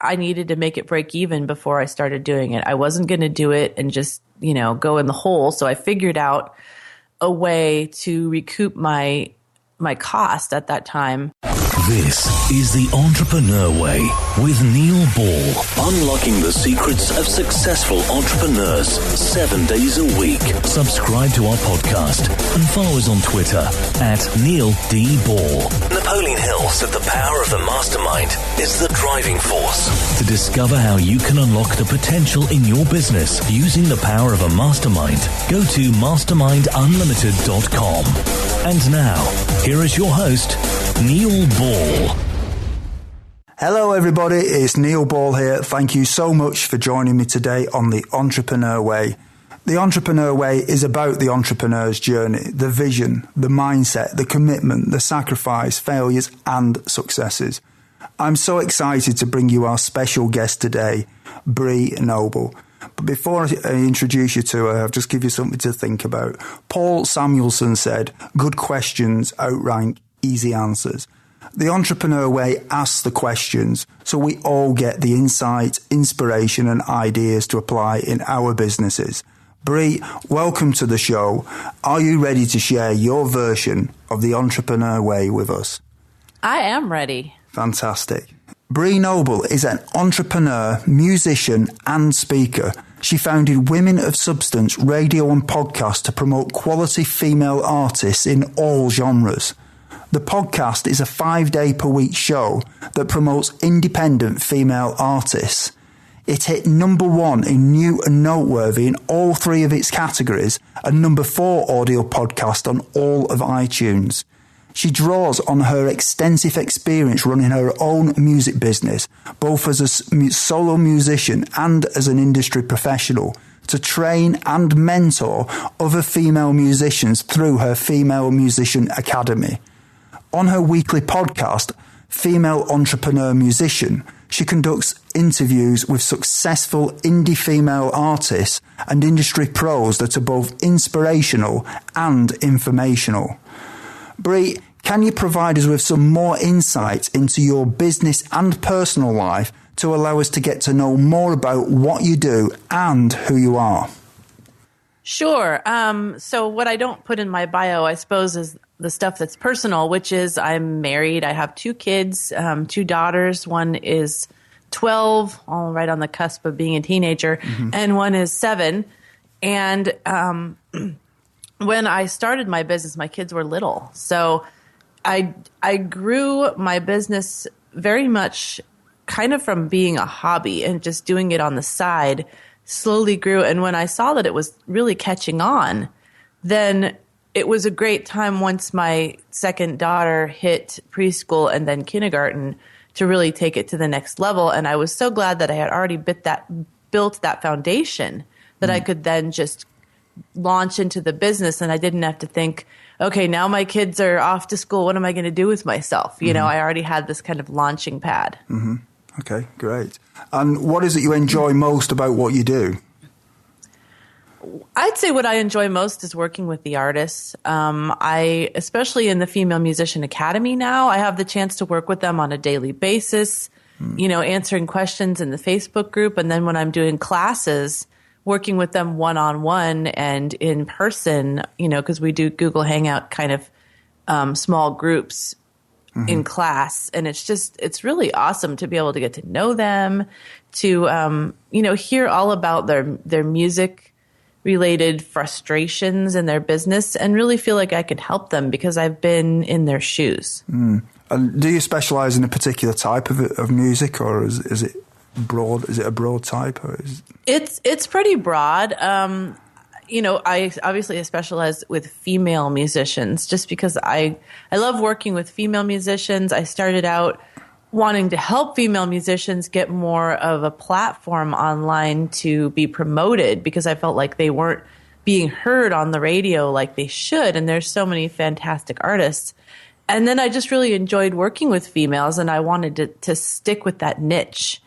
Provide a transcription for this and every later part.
I needed to make it break even before I started doing it. I wasn't going to do it and just, go in the hole. So I figured out a way to recoup my cost at that time. This is The Entrepreneur Way with Neil Ball. Unlocking the secrets of successful entrepreneurs 7 days a week. Subscribe to our podcast and follow us on Twitter at Neil D. Ball. Napoleon Hill said the power of the mastermind is the driving force. To discover how you can unlock the potential in your business using the power of a mastermind, go to mastermindunlimited.com. And now, here is your host, Neil Ball. Hello everybody, it's Neil Ball here. Thank you so much for joining me today on The Entrepreneur Way. The Entrepreneur Way is about the entrepreneur's journey, the vision, the mindset, the commitment, the sacrifice, failures and successes. I'm so excited to bring you our special guest today, Bree Noble. But before I introduce you to her, I'll just give you something to think about. Paul Samuelson said, "Good questions outrank easy answers." The Entrepreneur Way asks the questions so we all get the insight, inspiration and ideas to apply in our businesses. Bree, welcome to the show. Are you ready to share your version of the Entrepreneur Way with us? I am ready. Fantastic. Bree Noble is an entrepreneur, musician and speaker. She founded Women of Substance radio and podcast to promote quality female artists in all genres. The podcast is a 5-day-per-week show that promotes independent female artists. It hit number 1 in New and Noteworthy in all 3 of its categories and number 4 audio podcast on all of iTunes. She draws on her extensive experience running her own music business, both as a solo musician and as an industry professional, to train and mentor other female musicians through her Female Musician Academy. On her weekly podcast, Female Entrepreneur Musician, she conducts interviews with successful indie female artists and industry pros that are both inspirational and informational. Bree, can you provide us with some more insight into your business and personal life to allow us to get to know more about what you do and who you are? Sure. So what I don't put in my bio, I suppose, is the stuff that's personal, which is I'm married. I have 2 kids, 2 daughters. One is 12, all right on the cusp of being a teenager, and one is 7. And when I started my business, my kids were little. So I grew my business very much kind of from being a hobby and just doing it on the side, slowly grew. And when I saw that it was really catching on, then it was a great time once my second daughter hit preschool and then kindergarten to really take it to the next level. And I was so glad that I had already built that foundation that I could then just launch into the business, and I didn't have to think, okay, now my kids are off to school. What am I going to do with myself? You know, I already had this kind of launching pad. Okay, great. And what is it you enjoy most about what you do? I'd say what I enjoy most is working with the artists. Especially in the Female Musician Academy now, I have the chance to work with them on a daily basis, answering questions in the Facebook group. And then when I'm doing classes, working with them one-on-one and in person, because we do Google Hangout kind of small groups in class. And it's really awesome to be able to get to know them, to, hear all about their music related frustrations in their business and really feel like I can help them because I've been in their shoes. And do you specialize in a particular type of music, or is it broad? Is it a broad type? Or It's pretty broad. I obviously specialize with female musicians just because I love working with female musicians. I started out wanting to help female musicians get more of a platform online to be promoted because I felt like they weren't being heard on the radio like they should. And there's so many fantastic artists. And then I just really enjoyed working with females, and I wanted to stick with that niche.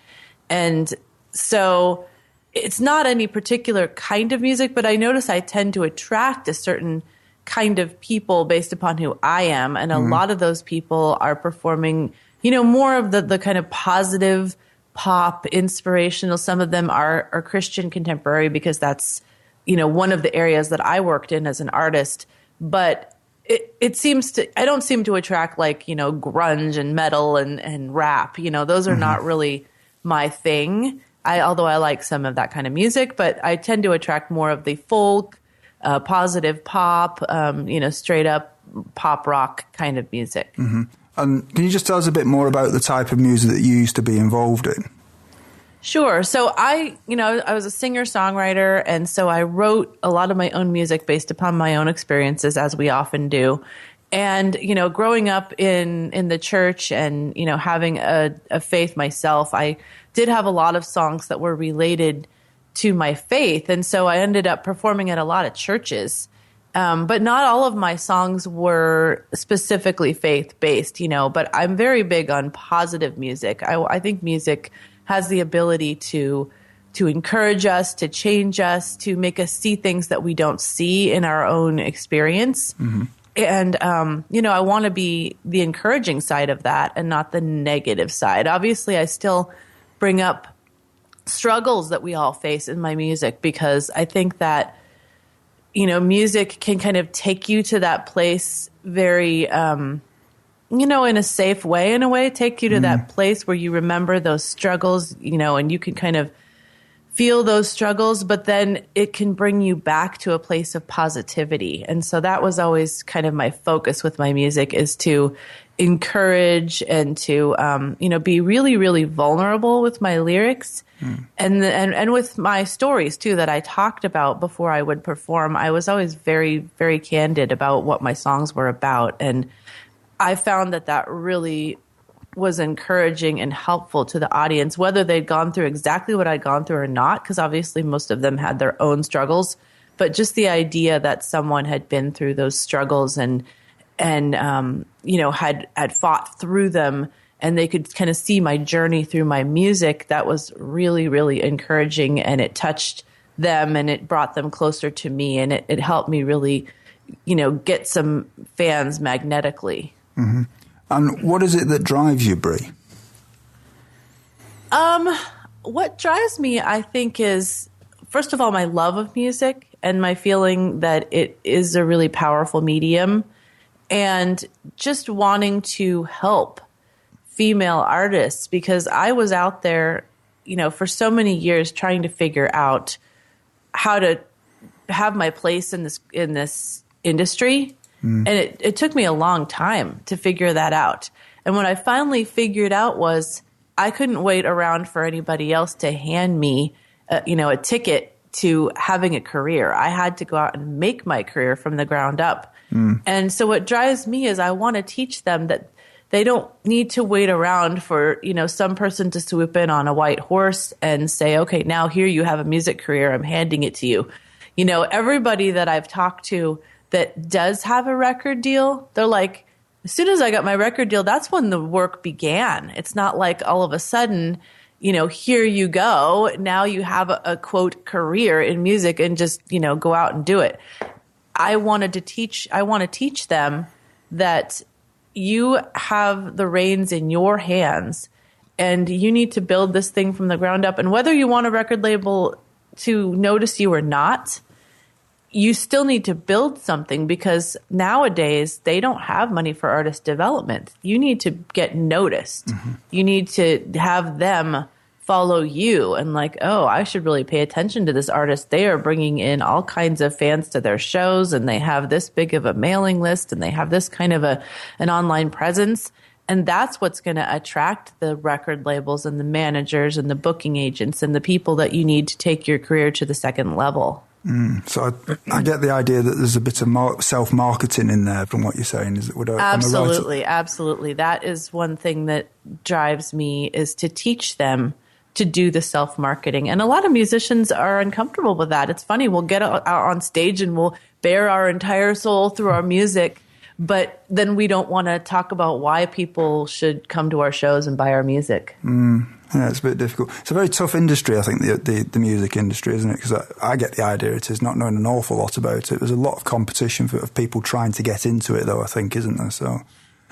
And so it's not any particular kind of music, but I notice I tend to attract a certain kind of people based upon who I am. And a lot of those people are performing, more of the kind of positive pop, inspirational. Some of them are Christian contemporary because that's, one of the areas that I worked in as an artist. But I don't seem to attract like, grunge and metal and rap. Those are not really my thing. Although I like some of that kind of music, but I tend to attract more of the folk, positive pop, straight up pop rock kind of music. Mm-hmm. And can you just tell us a bit more about the type of music that you used to be involved in? Sure. So I was a singer-songwriter, and so I wrote a lot of my own music based upon my own experiences, as we often do. And, growing up in the church and, having a faith myself, I did have a lot of songs that were related to my faith. And so I ended up performing at a lot of churches. But not all of my songs were specifically faith-based, but I'm very big on positive music. I think music has the ability to encourage us, to change us, to make us see things that we don't see in our own experience. Mm-hmm. And, I want to be the encouraging side of that and not the negative side. Obviously, I still bring up struggles that we all face in my music because I think that, music can kind of take you to that place very, in a safe way, take you to that place where you remember those struggles, and you can kind of feel those struggles, but then it can bring you back to a place of positivity. And so that was always kind of my focus with my music, is to encourage and to, be really, really vulnerable with my lyrics and with my stories too, that I talked about before I would perform. I was always very, very candid about what my songs were about. And I found that really was encouraging and helpful to the audience, whether they'd gone through exactly what I'd gone through or not, because obviously most of them had their own struggles. But just the idea that someone had been through those struggles and had fought through them, and they could kind of see my journey through my music, that was really, really encouraging, and it touched them and it brought them closer to me, and it helped me really, get some fans magnetically. Mm-hmm. And what is it that drives you, Bree? What drives me, I think, is, first of all, my love of music and my feeling that it is a really powerful medium, and just wanting to help female artists, because I was out there, for so many years trying to figure out how to have my place in this industry. And it took me a long time to figure that out. And what I finally figured out was I couldn't wait around for anybody else to hand me, a ticket to having a career. I had to go out and make my career from the ground up. And so what drives me is I want to teach them that they don't need to wait around for, some person to swoop in on a white horse and say, okay, now here you have a music career. I'm handing it to you. Everybody that I've talked to that does have a record deal, they're like, as soon as I got my record deal, that's when the work began. It's not like all of a sudden, here you go. Now you have a quote career in music and just, go out and do it. I want to teach them that you have the reins in your hands and you need to build this thing from the ground up. And whether you want a record label to notice you or not, you still need to build something, because nowadays they don't have money for artist development. You need to get noticed. Mm-hmm. You need to have them follow you and like, oh, I should really pay attention to this artist. They are bringing in all kinds of fans to their shows, and they have this big of a mailing list, and they have this kind of an online presence. And that's what's going to attract the record labels and the managers and the booking agents and the people that you need to take your career to the second level. So I get the idea that there's a bit of self-marketing in there from what you're saying. Is it? Absolutely, absolutely. That is one thing that drives me, is to teach them to do the self-marketing. And a lot of musicians are uncomfortable with that. It's funny, we'll get out on stage and we'll bare our entire soul through our music, but then we don't want to talk about why people should come to our shows and buy our music. Yeah, it's a bit difficult. It's a very tough industry, I think, the music industry, isn't it? Because I get the idea it is, not knowing an awful lot about it. There's a lot of competition of people trying to get into it, though, I think, isn't there? So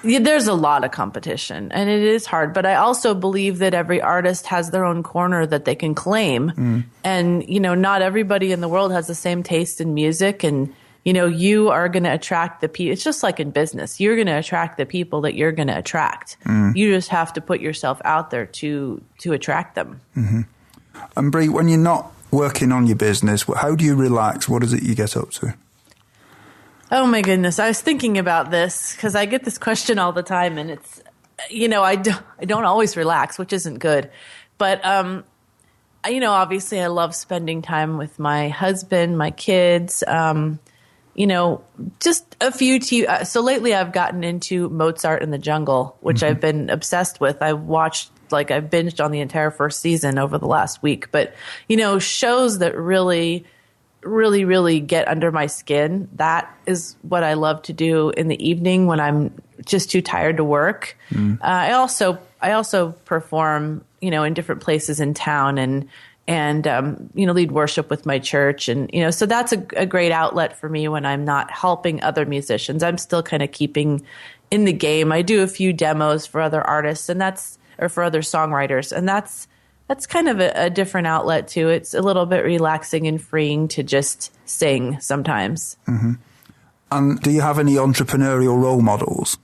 Yeah, there's a lot of competition, and it is hard. But I also believe that every artist has their own corner that they can claim. And, not everybody in the world has the same taste in music. And, you are going to attract the people. It's just like in business. You're going to attract the people that you're going to attract. You just have to put yourself out there to attract them. And Bree, when you're not working on your business, how do you relax? What is it you get up to? Oh my goodness. I was thinking about this because I get this question all the time, and it's, I don't always relax, which isn't good. But, obviously I love spending time with my husband, my kids, just a few so lately I've gotten into Mozart in the Jungle, which I've been obsessed with. I've binged on the entire first season over the last week. But, shows that really get under my skin. That is what I love to do in the evening when I'm just too tired to work. I also perform, in different places in town and lead worship with my church. And, so that's a great outlet for me when I'm not helping other musicians. I'm still kind of keeping in the game. I do a few demos for other artists or for other songwriters. And that's kind of a different outlet too. It's a little bit relaxing and freeing to just sing sometimes. And do you have any entrepreneurial role models?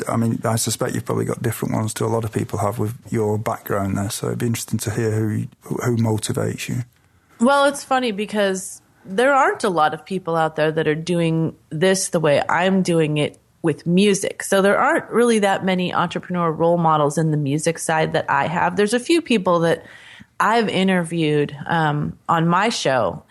I mean, I suspect you've probably got different ones to a lot of people have with your background there. So it'd be interesting to hear who motivates you. Well, it's funny because there aren't a lot of people out there that are doing this the way I'm doing it with music. So there aren't really that many entrepreneur role models in the music side that I have. There's a few people that I've interviewed on my show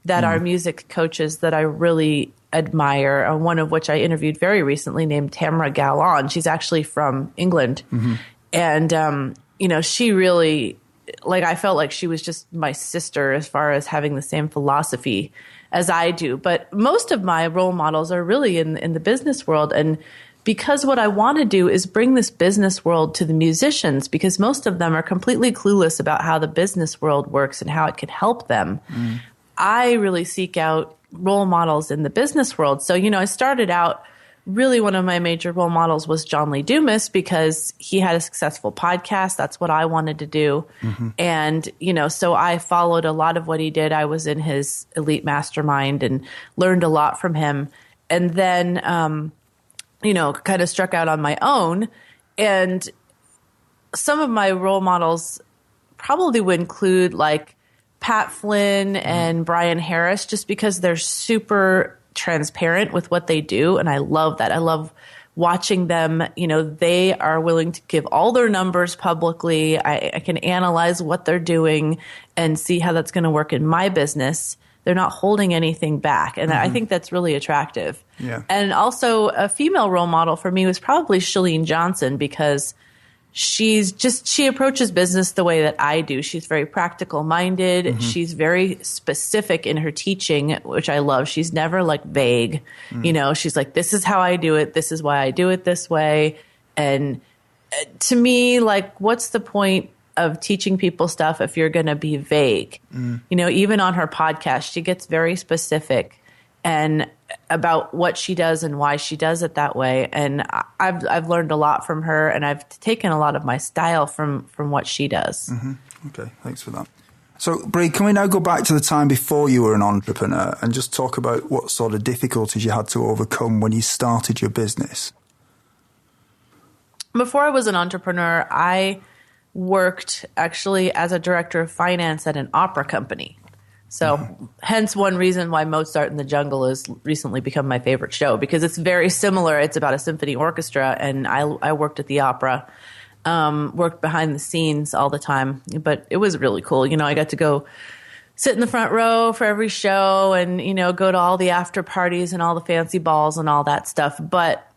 that are music coaches that I really admire, one of which I interviewed very recently named Tamara Gallon. She's actually from England. And, she really, I felt like she was just my sister as far as having the same philosophy as I do. But most of my role models are really in the business world. And because what I want to do is bring this business world to the musicians, because most of them are completely clueless about how the business world works and how it can help them. I really seek out role models in the business world. So, I started out, really one of my major role models was John Lee Dumas because he had a successful podcast. That's what I wanted to do. And, so I followed a lot of what he did. I was in his elite mastermind and learned a lot from him. And then, kind of struck out on my own. And some of my role models probably would include Pat Flynn and Brian Harris, just because they're super transparent with what they do. And I love that. I love watching them. They are willing to give all their numbers publicly. I can analyze what they're doing and see how that's going to work in my business. They're not holding anything back. And I think that's really attractive. Yeah. And also a female role model for me was probably Shalene Johnson, because she approaches business the way that I do. She's very practical minded. She's very specific in her teaching, which I love. She's never vague. She's like, this is how I do it. This is why I do it this way. And to me, what's the point of teaching people stuff if you're going to be vague? Even on her podcast, she gets very specific and about what she does and why she does it that way. And I've learned a lot from her, and I've taken a lot of my style from what she does. Okay, thanks for that. So, Bree, can we now go back to the time before you were an entrepreneur and just talk about what sort of difficulties you had to overcome when you started your business? Before I was an entrepreneur, I worked actually as a director of finance at an opera company. So hence one reason why Mozart in the Jungle has recently become my favorite show, because it's very similar. It's about a symphony orchestra, and I worked at the opera, worked behind the scenes all the time. But it was really cool. I got to go sit in the front row for every show and, go to all the after parties and all the fancy balls and all that stuff. But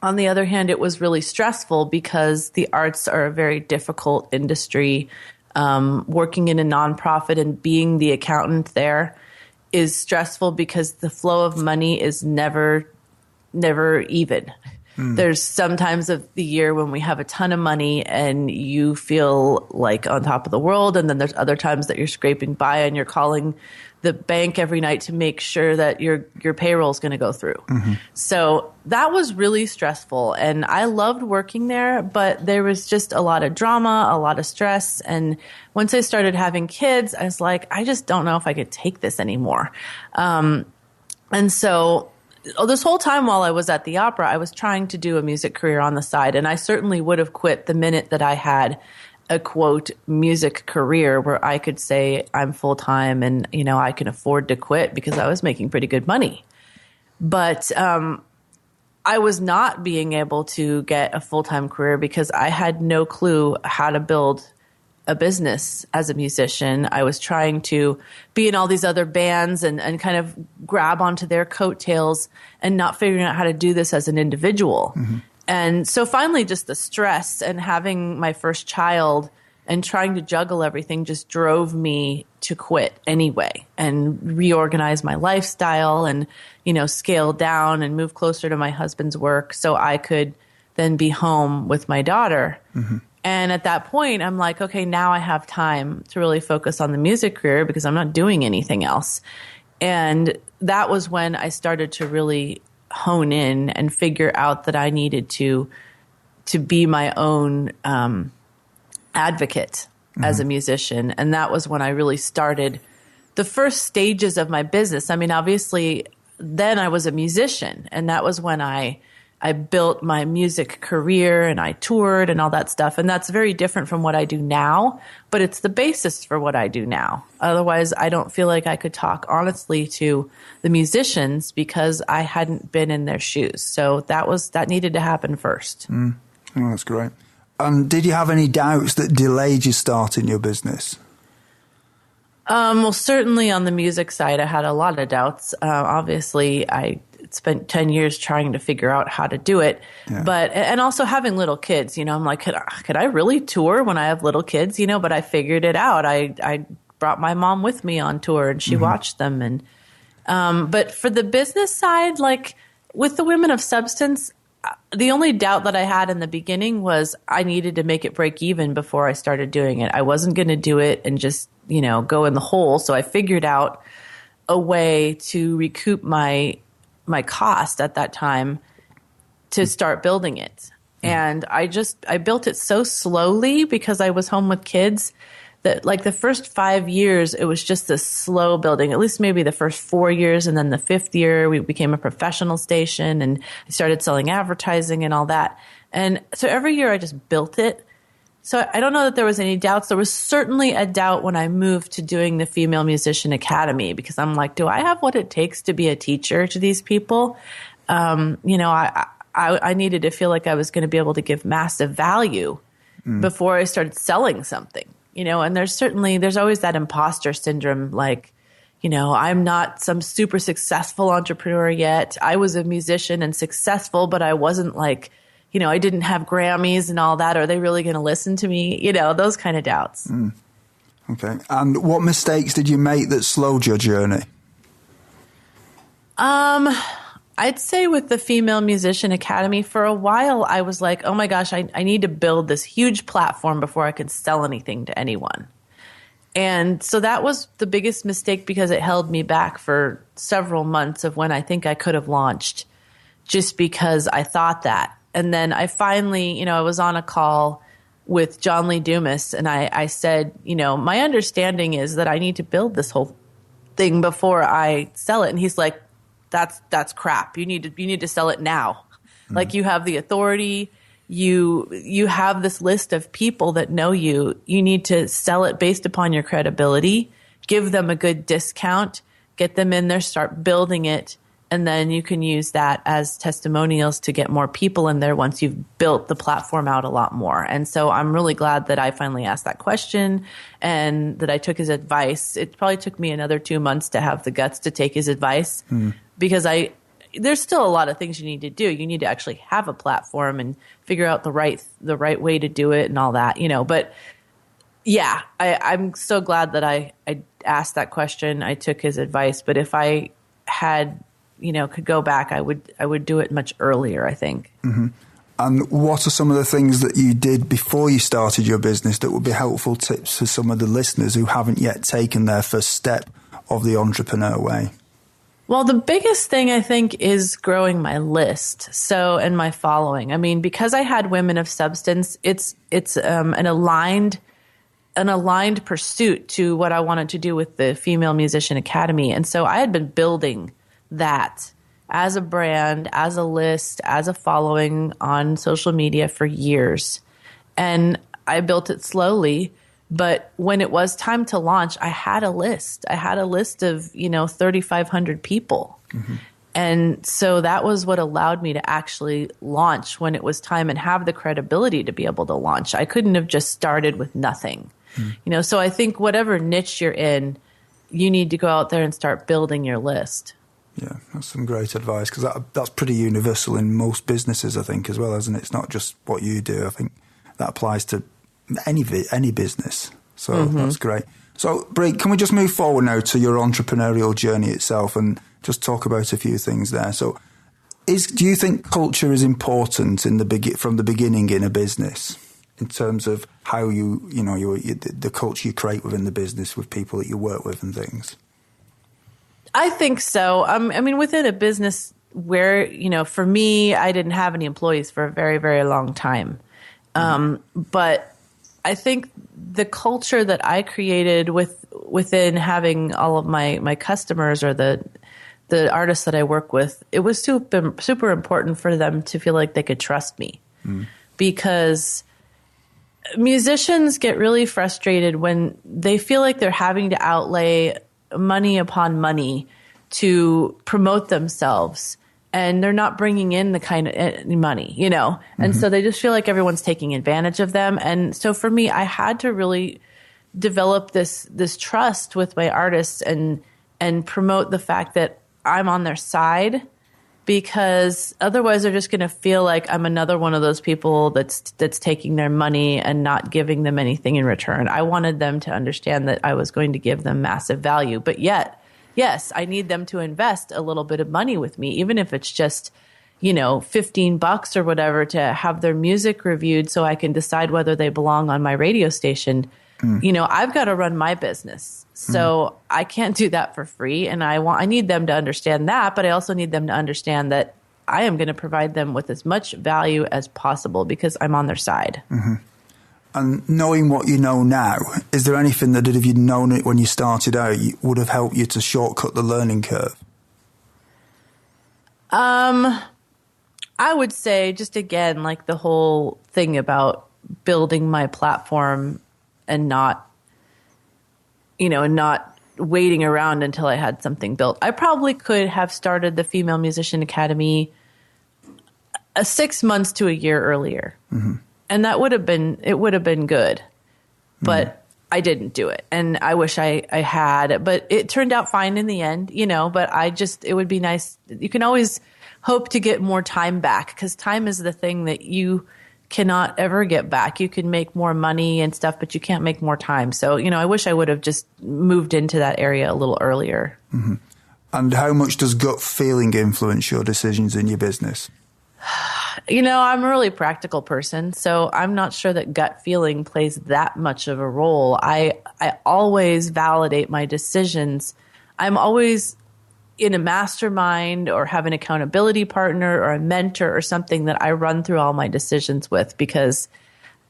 on the other hand, it was really stressful because the arts are a very difficult industry. Working in a nonprofit and being the accountant there is stressful because the flow of money is never even. There's some times of the year when we have a ton of money and you feel like on top of the world. And then there's other times that you're scraping by and you're calling the bank every night to make sure that your payroll is going to go through. So that was really stressful. And I loved working there, but there was just a lot of drama, a lot of stress. And once I started having kids, I was like, I just don't know if I could take this anymore. And so this whole time while I was at the opera, I was trying to do a music career on the side. And I certainly would have quit the minute that I had a quote music career where I could say I'm full time and, you know, I can afford to quit because I was making pretty good money. But I was not being able to get a full time career because I had no clue how to build a business as a musician. I was trying to be in all these other bands and kind of grab onto their coattails and not figuring out how to do this as an individual. And so finally just the stress and having my first child and trying to juggle everything just drove me to quit anyway and reorganize my lifestyle and, you know, scale down and move closer to my husband's work so I could then be home with my daughter. And at that point, I'm like, okay, now I have time to really focus on the music career because I'm not doing anything else. And that was when I started to really hone in and figure out that I needed to be my own advocate as a musician. And that was when I really started the first stages of my business. I mean, obviously, then I was a musician, and that was when I built my music career and I toured and all that stuff. And that's very different from what I do now, but it's the basis for what I do now. Otherwise, I don't feel like I could talk honestly to the musicians because I hadn't been in their shoes. So that needed to happen first. Oh, that's great. Did you have any doubts that delayed you starting your business? Well, certainly on the music side, I had a lot of doubts. Obviously, I spent 10 years trying to figure out how to do it. But, and also having little kids, you know, I'm like, could I really tour when I have little kids, you know, but I figured it out. I brought my mom with me on tour and she watched them. And, but for the business side, like with the Women of Substance, the only doubt that I had in the beginning was I needed to make it break even before I started doing it. I wasn't going to do it and just, you know, go in the hole. So I figured out a way to recoup my cost at that time to start building it. And I built it so slowly because I was home with kids that like the first 5 years, it was just this slow building, at least maybe the first 4 years. And then the 5th year, we became a professional station and I started selling advertising and all that. And so every year I just built it. So I don't know that there was any doubts. There was certainly a doubt when I moved to doing the Female Musician Academy because I'm like, do I have what it takes to be a teacher to these people? You know, I needed to feel like I was going to be able to give massive value before I started selling something, you know, and there's always that imposter syndrome. Like, you know, I'm not some super successful entrepreneur yet. I was a musician and successful, but I wasn't like, you know, I didn't have Grammys and all that. Are they really going to listen to me? You know, those kind of doubts. Okay. And what mistakes did you make that slowed your journey? I'd say with the Female Musician Academy, for a while, I was like, oh my gosh, I need to build this huge platform before I could sell anything to anyone. And so that was the biggest mistake because it held me back for several months of when I think I could have launched just because I thought that. And then I finally, you know, I was on a call with John Lee Dumas and I said, you know, my understanding is that I need to build this whole thing before I sell it. And he's like, that's crap. You need to sell it now. Like you have the authority. You have this list of people that know you. You need to sell it based upon your credibility, give them a good discount, get them in there, start building it. And then you can use that as testimonials to get more people in there once you've built the platform out a lot more. And so I'm really glad that I finally asked that question and that I took his advice. It probably took me another 2 months to have the guts to take his advice because there's still a lot of things you need to do. You need to actually have a platform and figure out the right way to do it and all that, you know. But yeah, I'm so glad that I asked that question. I took his advice. But if I had could go back, I would do it much earlier, I think. Mm-hmm. And what are some of the things that you did before you started your business that would be helpful tips for some of the listeners who haven't yet taken their first step of the entrepreneur way? Well, the biggest thing I think is growing my list. And my following. I mean, because I had Women of Substance, it's an aligned pursuit to what I wanted to do with the Female Musician Academy. And so I had been building that as a brand, as a list, as a following on social media for years. And I built it slowly. But when it was time to launch, I had a list. I had a list of, 3,500 people. Mm-hmm. And so that was what allowed me to actually launch when it was time and have the credibility to be able to launch. I couldn't have just started with nothing. Mm-hmm. So I think whatever niche you're in, you need to go out there and start building your list. Yeah, that's some great advice, because that's pretty universal in most businesses, I think, as well, isn't it? It's not just what you do. I think that applies to any business. So mm-hmm. That's great. So, Bree, can we just move forward now to your entrepreneurial journey itself and just talk about a few things there? So, do you think culture is important from the beginning in a business, in terms of how the culture you create within the business with people that you work with and things? I think so. Within a business where, for me, I didn't have any employees for a very, very long time. But I think the culture that I created within having all of my customers or the artists that I work with, it was super important for them to feel like they could trust me. Because musicians get really frustrated when they feel like they're having to outlay money upon money to promote themselves, and they're not bringing in the kind of money, and mm-hmm. so they just feel like everyone's taking advantage of them. And so for me, I had to really develop this trust with my artists and promote the fact that I'm on their side, because otherwise they're just going to feel like I'm another one of those people that's taking their money and not giving them anything in return. I wanted them to understand that I was going to give them massive value, but yet, yes, I need them to invest a little bit of money with me, even if it's just, $15 or whatever, to have their music reviewed so I can decide whether they belong on my radio station. I've got to run my business. So I can't do that for free. And I need them to understand that, but I also need them to understand that I am going to provide them with as much value as possible because I'm on their side. Mm-hmm. And knowing what you know now, is there anything that if you'd known it when you started out, would have helped you to shortcut the learning curve? I would say just again, like the whole thing about building my platform and not waiting around until I had something built. I probably could have started the Female Musician Academy 6 months to a year earlier. Mm-hmm. And that would have been good, but I didn't do it. And I wish I had, but it turned out fine in the end, but it would be nice. You can always hope to get more time back, because time is the thing that you cannot ever get back. You can make more money and stuff, but you can't make more time. So, I wish I would have just moved into that area a little earlier. Mm-hmm. And how much does gut feeling influence your decisions in your business? I'm a really practical person, so I'm not sure that gut feeling plays that much of a role. I always validate my decisions. I'm always in a mastermind or have an accountability partner or a mentor or something that I run through all my decisions with, because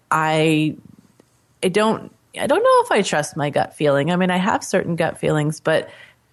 I don't know if I trust my gut feeling. I mean, I have certain gut feelings, but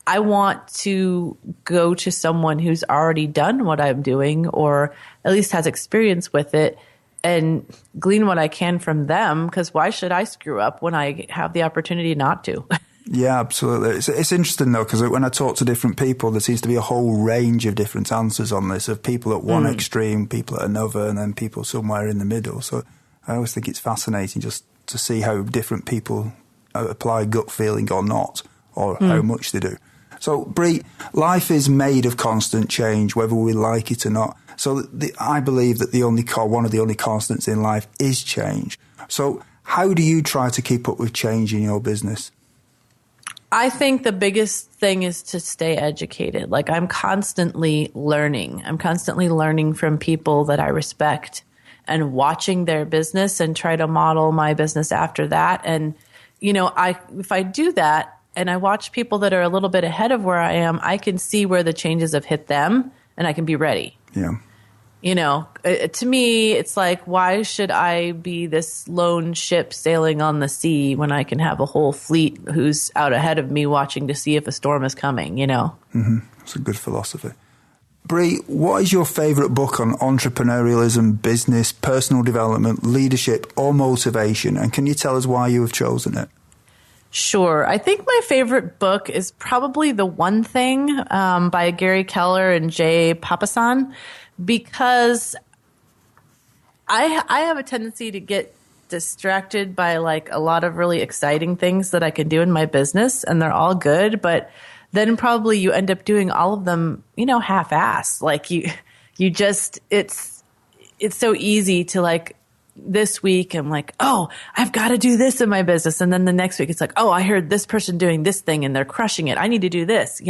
I want to go to someone who's already done what I'm doing, or at least has experience with it, and glean what I can from them, because why should I screw up when I have the opportunity not to? Yeah, absolutely. It's interesting, though, because when I talk to different people, there seems to be a whole range of different answers on this, of people at one extreme, people at another, and then people somewhere in the middle. So I always think it's fascinating just to see how different people apply gut feeling or not, or how much they do. So, Bree, life is made of constant change, whether we like it or not. So I believe that one of the only constants in life is change. So how do you try to keep up with change in your business? I think the biggest thing is to stay educated. Like I'm constantly learning. I'm constantly learning from people that I respect and watching their business and try to model my business after that. And, if I do that and I watch people that are a little bit ahead of where I am, I can see where the changes have hit them and I can be ready. Yeah. To me, it's like, why should I be this lone ship sailing on the sea when I can have a whole fleet who's out ahead of me watching to see if a storm is coming, Mm-hmm. That's a good philosophy. Bree, what is your favourite book on entrepreneurialism, business, personal development, leadership, or motivation? And can you tell us why you have chosen it? Sure. I think my favorite book is probably The One Thing by Gary Keller and Jay Papasan, because I have a tendency to get distracted by like a lot of really exciting things that I can do in my business, and they're all good, but then probably you end up doing all of them, half-ass. Like you just, it's so easy to like, this week I'm like, oh, I've got to do this in my business. And then the next week it's like, oh, I heard this person doing this thing and they're crushing it. I need to do this,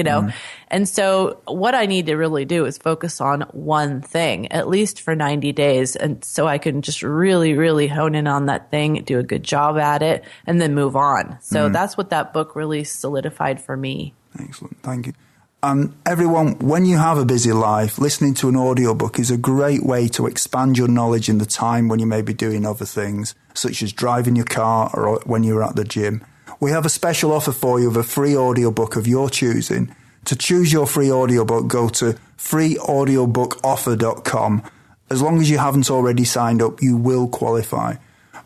And so what I need to really do is focus on one thing, at least for 90 days. And so I can just really, really hone in on that thing, do a good job at it, and then move on. So that's what that book really solidified for me. Excellent. Thank you. Everyone, when you have a busy life, listening to an audiobook is a great way to expand your knowledge in the time when you may be doing other things, such as driving your car or when you're at the gym. We have a special offer for you of a free audiobook of your choosing. To choose your free audiobook, go to freeaudiobookoffer.com. As long as you haven't already signed up, you will qualify.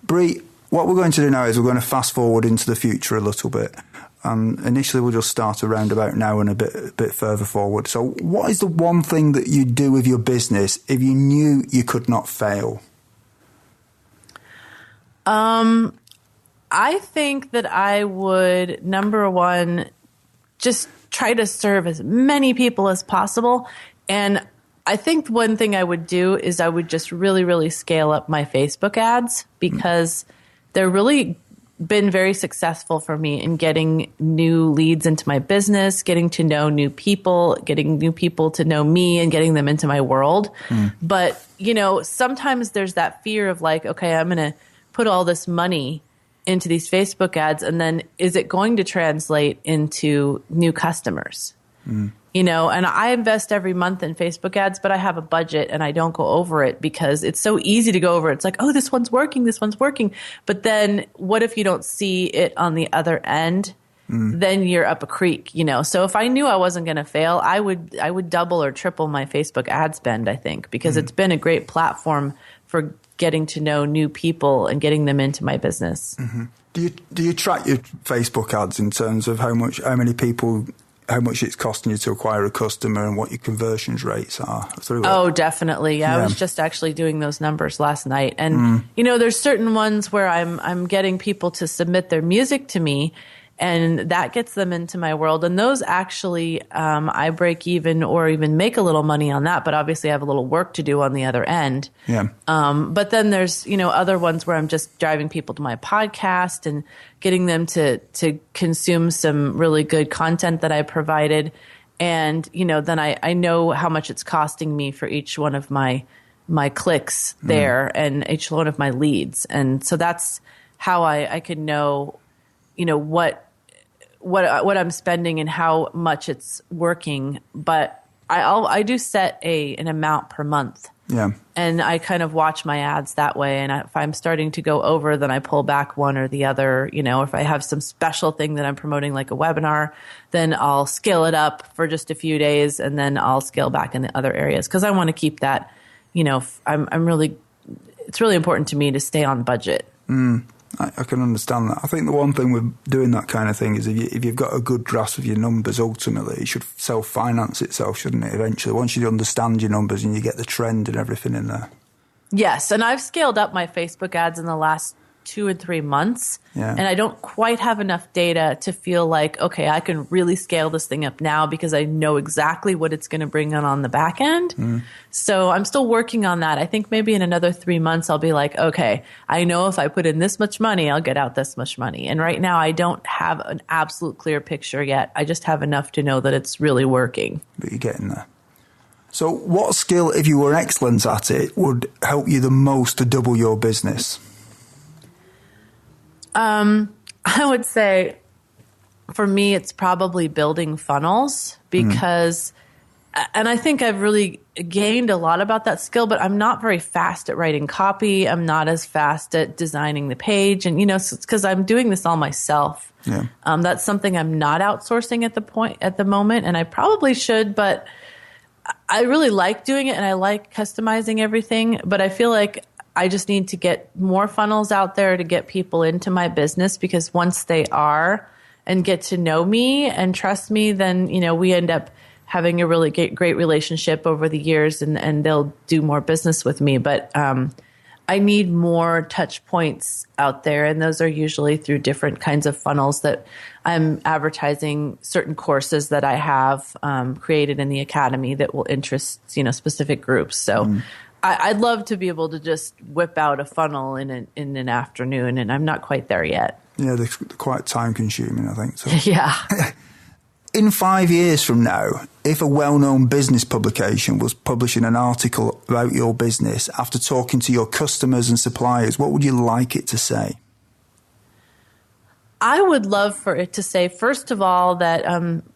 Bree, what we're going to do now is we're going to fast forward into the future a little bit. Initially, we'll just start around about now and a bit further forward. So what is the one thing that you'd do with your business if you knew you could not fail? I think that I would, number one, just try to serve as many people as possible. And I think one thing I would do is I would just really, really scale up my Facebook ads, because they're really been very successful for me in getting new leads into my business, getting to know new people, getting new people to know me, and getting them into my world. But, sometimes there's that fear of like, okay, I'm going to put all this money into these Facebook ads, and then is it going to translate into new customers? And I invest every month in Facebook ads, but I have a budget and I don't go over it because it's so easy to go over it. It's like, oh, this one's working. But then what if you don't see it on the other end? Then you're up a creek, So if I knew I wasn't going to fail, I would double or triple my Facebook ad spend, I think, because it's been a great platform for getting to know new people and getting them into my business. Do you track your Facebook ads in terms of how much it's costing you to acquire a customer and what your conversions rates are through it? Oh, definitely. Yeah. I was just actually doing those numbers last night. And, there's certain ones where I'm getting people to submit their music to me, and that gets them into my world. And those actually, I break even or even make a little money on that, but obviously I have a little work to do on the other end. Yeah. But then there's, other ones where I'm just driving people to my podcast and getting them to consume some really good content that I provided. And, then I know how much it's costing me for each one of my clicks there and each one of my leads. And so that's how I can know, what I'm spending and how much it's working. But I do set an amount per month. Yeah. And I kind of watch my ads that way. And if I'm starting to go over, then I pull back one or the other. If I have some special thing that I'm promoting, like a webinar, then I'll scale it up for just a few days, and then I'll scale back in the other areas. Because I want to keep that, it's really important to me to stay on budget. I can understand that. I think the one thing with doing that kind of thing is if you've got a good grasp of your numbers, ultimately it should self-finance itself, shouldn't it, eventually, once you understand your numbers and you get the trend and everything in there. Yes, and I've scaled up my Facebook ads in the last 2 and 3 months. Yeah. And I don't quite have enough data to feel like, okay, I can really scale this thing up now because I know exactly what it's going to bring on the back end. So I'm still working on that. I think maybe in another 3 months, I'll be like, okay, I know if I put in this much money, I'll get out this much money. And right now I don't have an absolute clear picture yet. I just have enough to know that it's really working. But you're getting there. So what skill, if you were excellent at it, would help you the most to double your business? I would say for me, it's probably building funnels because, and I think I've really gained a lot about that skill, but I'm not very fast at writing copy. I'm not as fast at designing the page. And, it's because I'm doing this all myself. Yeah. That's something I'm not outsourcing at the moment. And I probably should, but I really like doing it and I like customizing everything, but I feel like I just need to get more funnels out there to get people into my business, because once they are and get to know me and trust me, then, we end up having a really great relationship over the years and they'll do more business with me. But I need more touch points out there. And those are usually through different kinds of funnels that I'm advertising certain courses that I have created in the academy that will interest, specific groups. So I'd love to be able to just whip out a funnel in an afternoon, and I'm not quite there yet. Yeah, they're quite time consuming, I think. So. Yeah. In 5 years from now, if a well-known business publication was publishing an article about your business after talking to your customers and suppliers, what would you like it to say? I would love for it to say, first of all, that,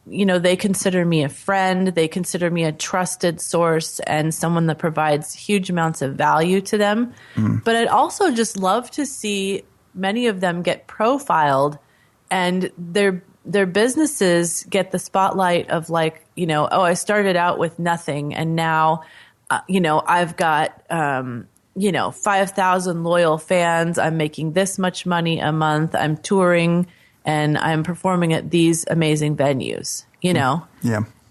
they consider me a friend, they consider me a trusted source and someone that provides huge amounts of value to them. But I'd also just love to see many of them get profiled and their businesses get the spotlight of like, I started out with nothing and now, I've got, 5,000 loyal fans. I'm making this much money a month. I'm touring and I'm performing at these amazing venues, Yeah.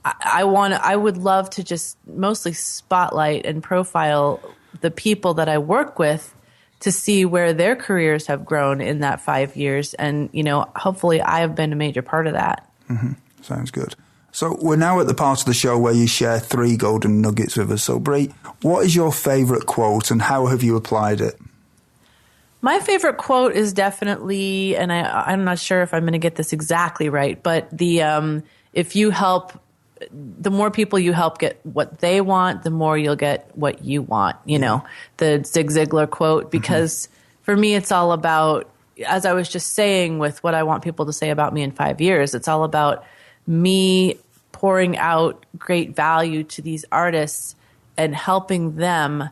I would love to just mostly spotlight and profile the people that I work with to see where their careers have grown in that 5 years. And, hopefully I have been a major part of that. Mm-hmm. Sounds good. So we're now at the part of the show where you share 3 golden nuggets with us. So, Bree, what is your favourite quote and how have you applied it? My favorite quote is definitely, and I'm not sure if I'm going to get this exactly right, but the more people you help get what they want, the more you'll get what you want, the Zig Ziglar quote, because for me, it's all about, as I was just saying with what I want people to say about me in 5 years, it's all about me pouring out great value to these artists and helping them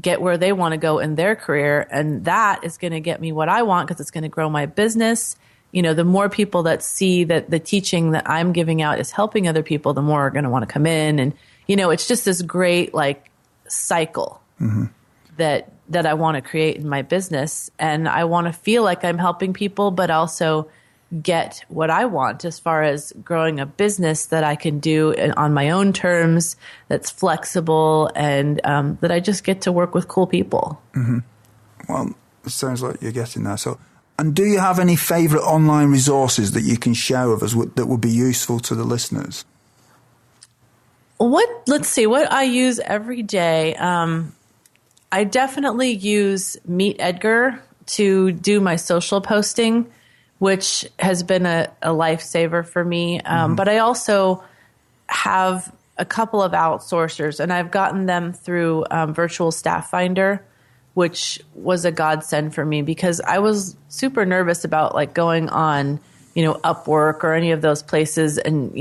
get where they want to go in their career. And that is going to get me what I want because it's going to grow my business. The more people that see that the teaching that I'm giving out is helping other people, the more are going to want to come in. And, it's just this great cycle that I want to create in my business. And I want to feel like I'm helping people, but also get what I want as far as growing a business that I can do on my own terms, that's flexible, and that I just get to work with cool people. Mm-hmm. Well, it sounds like you're getting there. So, and do you have any favourite online resources that you can share with us that would be useful to the listeners? Let's see, what I use every day. I definitely use Meet Edgar to do my social posting, which has been a lifesaver for me. But I also have a couple of outsourcers, and I've gotten them through Virtual Staff Finder, which was a godsend for me because I was super nervous about going on, Upwork or any of those places and,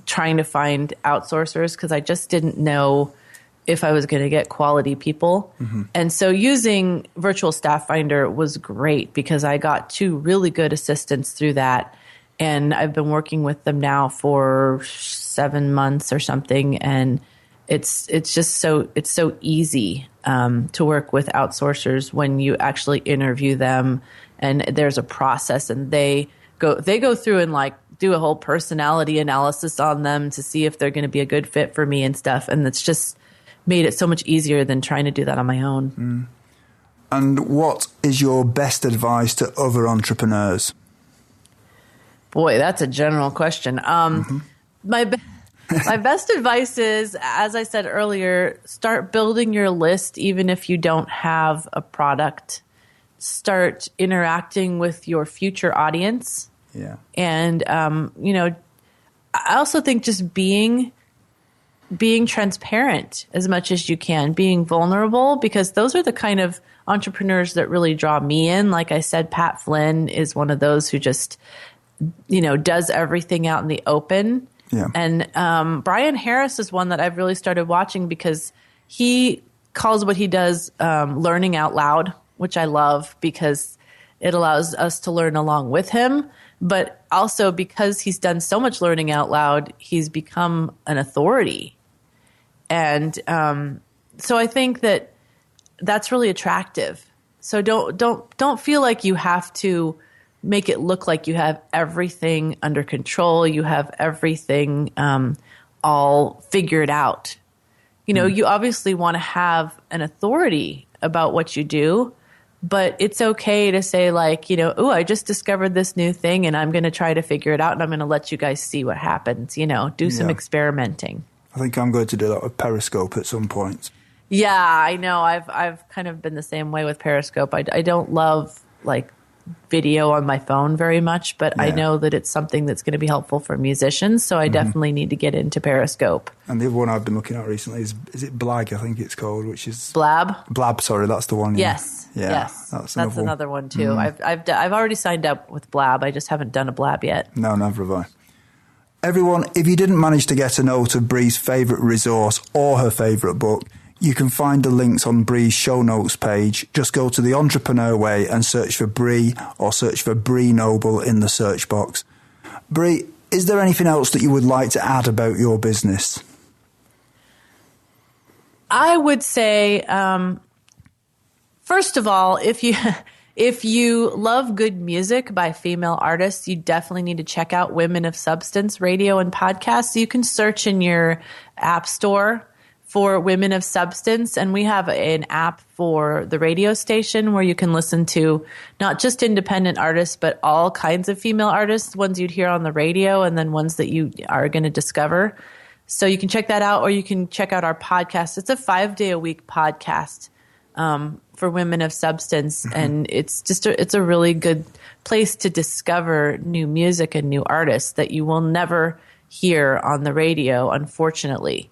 trying to find outsourcers because I just didn't know if I was going to get quality people. And so using Virtual Staff Finder was great because I got 2 really good assistants through that. And I've been working with them now for 7 months or something. And it's just so easy to work with outsourcers when you actually interview them and there's a process and they go through and do a whole personality analysis on them to see if they're going to be a good fit for me and stuff. And it's just made it so much easier than trying to do that on my own. And what is your best advice to other entrepreneurs? Boy, that's a general question. My best advice is, as I said earlier, start building your list even if you don't have a product. Start interacting with your future audience. Yeah. And, I also think just being transparent as much as you can, being vulnerable, because those are the kind of entrepreneurs that really draw me in. Like I said, Pat Flynn is one of those who just, does everything out in the open. Yeah. And Brian Harris is one that I've really started watching because he calls what he does learning out loud, which I love because it allows us to learn along with him. But also because he's done so much learning out loud, he's become an authority. And so I think that that's really attractive. So don't feel like you have to make it look like you have everything under control. You have everything all figured out. You obviously want to have an authority about what you do, but it's okay to say like, I just discovered this new thing and I'm going to try to figure it out and I'm going to let you guys see what happens, do some experimenting. I think I'm going to do that with Periscope at some point. Yeah, I know. I've kind of been the same way with Periscope. I don't love like video on my phone very much, but I know that it's something that's going to be helpful for musicians, so I definitely need to get into Periscope. And the other one I've been looking at recently is it Blag, I think it's called, which is... Blab, sorry, that's the one. Yeah. Yes. Yeah, yes. That's another one too. I've already signed up with Blab. I just haven't done a Blab yet. No, never have I. Everyone, if you didn't manage to get a note of Bree's favourite resource or her favourite book, you can find the links on Bree's show notes page. Just go to The Entrepreneur Way and search for Bree or search for Bree Noble in the search box. Bree, is there anything else that you would like to add about your business? I would say, first of all, if you love good music by female artists, you definitely need to check out Women of Substance radio and podcasts. You can search in your app store for Women of Substance, and we have an app for the radio station where you can listen to not just independent artists, but all kinds of female artists, ones you'd hear on the radio and then ones that you are going to discover. So you can check that out, or you can check out our podcast. It's a 5-day-a-week podcast for Women of Substance, and it's a really good place to discover new music and new artists that you will never hear on the radio, unfortunately.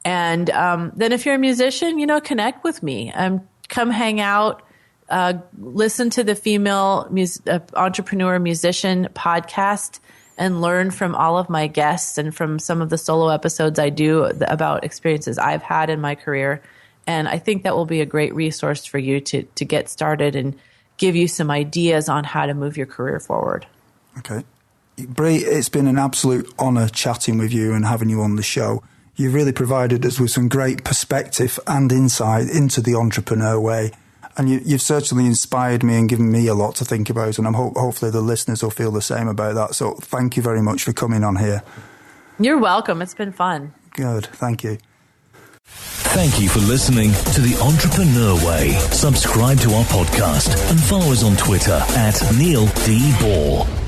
And then if you're a musician, connect with me. Come hang out, listen to the Female Entrepreneur Musician podcast, and learn from all of my guests and from some of the solo episodes I do about experiences I've had in my career. And I think that will be a great resource for you to get started and give you some ideas on how to move your career forward. Okay. Bree, it's been an absolute honour chatting with you and having you on the show. You've really provided us with some great perspective and insight into the entrepreneur way. And you've certainly inspired me and given me a lot to think about. And hopefully the listeners will feel the same about that. So thank you very much for coming on here. You're welcome. It's been fun. Good. Thank you. Thank you for listening to The Entrepreneur Way. Subscribe to our podcast and follow us on Twitter @Neil D. Ball.